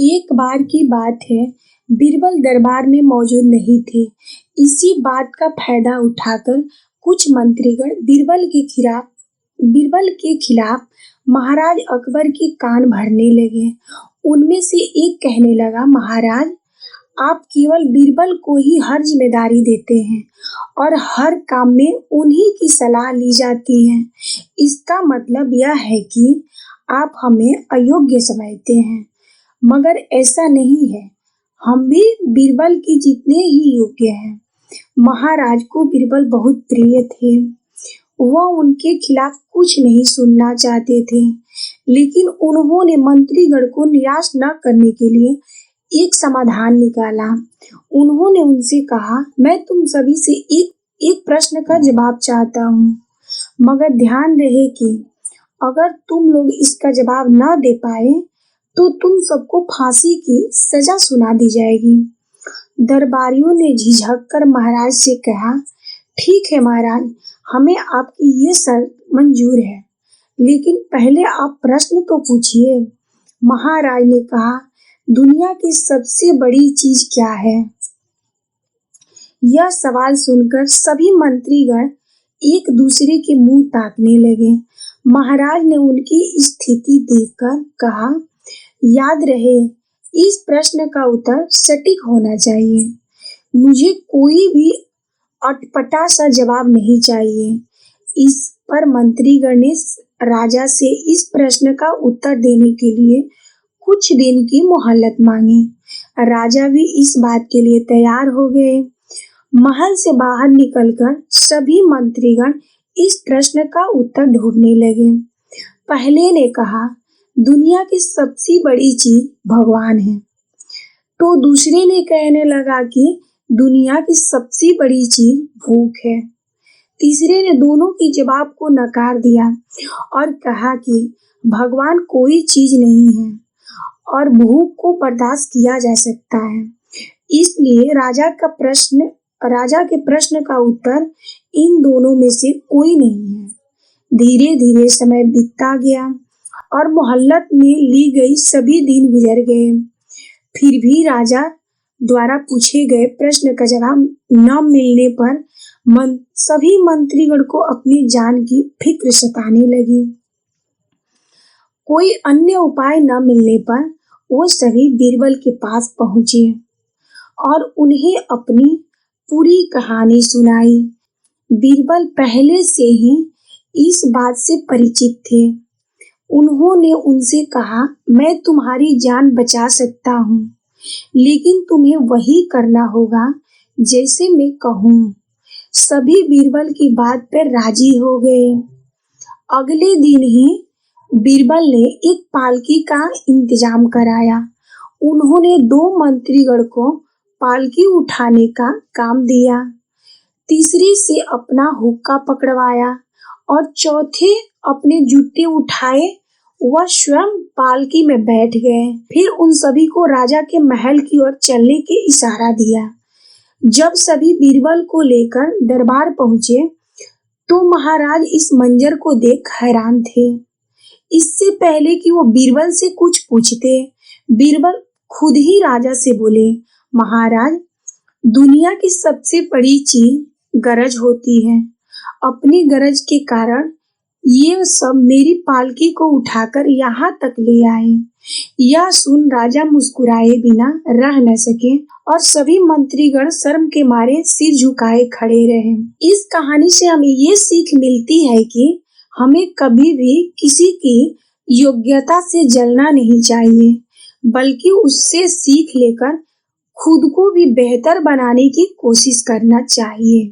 एक बार की बात है, बीरबल दरबार में मौजूद नहीं थे। इसी बात का फायदा उठाकर कुछ मंत्रीगण बीरबल के खिलाफ महाराज अकबर के कान भरने लगे। उनमें से एक कहने लगा, महाराज, आप केवल बीरबल को ही हर जिम्मेदारी देते हैं और हर काम में उन्हीं की सलाह ली जाती है। इसका मतलब यह है कि आप हमें अयोग्य समझते हैं। मगर ऐसा नहीं है, हम भी बीरबल के जितने ही योग्य हैं। महाराज को बीरबल बहुत प्रिय थे। वह उनके खिलाफ कुछ नहीं सुनना चाहते थे, लेकिन उन्होंने मंत्रीगण को निराश न करने के लिए एक समाधान निकाला। उन्होंने उनसे कहा, मैं तुम सभी से एक प्रश्न का जवाब चाहता हूँ, मगर ध्यान रहे कि अगर तुम लोग इसका जवाब न दे पाए तो तुम सबको फांसी की सजा सुना दी जाएगी। दरबारियों ने झिझक कर महाराज से कहा, ठीक है महाराज, हमें आपकी ये शर्त मंजूर है, लेकिन पहले आप प्रश्न तो पूछिए। महाराज ने कहा, दुनिया की सबसे बड़ी चीज क्या है? यह सवाल सुनकर सभी मंत्रीगण एक दूसरे के मुंह ताकने लगे। महाराज ने उनकी स्थिति देखकर कहा, याद रहे, इस प्रश्न का उत्तर सटीक होना चाहिए। मुझे कोई भी अटपटा सा जवाब नहीं चाहिए। इस पर मंत्रीगण ने राजा से इस प्रश्न का उत्तर देने के लिए कुछ दिन की मोहलत मांगी। राजा भी इस बात के लिए तैयार हो गए। महल से बाहर निकलकर सभी मंत्रीगण इस प्रश्न का उत्तर ढूंढने लगे। पहले ने कहा, दुनिया की सबसे बड़ी चीज भगवान है। तो दूसरे ने कहने लगा कि दुनिया की सबसे बड़ी चीज भूख है। तीसरे ने दोनों की जवाब को नकार दिया और कहा कि भगवान कोई चीज नहीं है और भूख को बर्दाश्त किया जा सकता है। इसलिए राजा के प्रश्न का उत्तर इन दोनों में से कोई नहीं है। धीरे धीरे समय बीतता गया और मोहल्लत में ली गई सभी दिन गुजर गए। फिर भी राजा द्वारा पूछे गए प्रश्न का जवाब न मिलने पर सभी मंत्रीगण को अपनी जान की फिक्र सताने लगी। कोई अन्य उपाय न मिलने पर वो सभी बीरबल के पास पहुंचे और उन्हें अपनी पूरी कहानी सुनाई। बीरबल पहले से ही इस बात से परिचित थे। उन्होंने उनसे कहा, मैं तुम्हारी जान बचा सकता हूँ, लेकिन तुम्हें वही करना होगा जैसे मैं कहूँ। सभी बीरबल की बात पर राजी हो गए। अगले दिन ही बीरबल ने एक पालकी का इंतजाम कराया। उन्होंने 2 मंत्रीगण को पालकी उठाने का काम दिया, तीसरे से अपना हुक्का पकड़वाया और चौथे अपने जूते उठाए। वह स्वयं पालकी में बैठ गए। फिर उन सभी को राजा के महल की ओर चलने के इशारा दिया। जब सभी बीरबल को लेकर दरबार पहुंचे तो महाराज इस मंजर को देख हैरान थे। इससे पहले कि वो बीरबल से कुछ पूछते, बीरबल खुद ही राजा से बोले, महाराज, दुनिया की सबसे बड़ी चीज गरज होती है। अपनी गरज के कारण ये सब मेरी पालकी को उठाकर यहाँ तक ले आए। यह सुन राजा मुस्कुराए बिना रह न सके और सभी मंत्रीगण शर्म के मारे सिर झुकाए खड़े रहे। इस कहानी से हमें ये सीख मिलती है कि हमें कभी भी किसी की योग्यता से जलना नहीं चाहिए, बल्कि उससे सीख लेकर खुद को भी बेहतर बनाने की कोशिश करना चाहिए।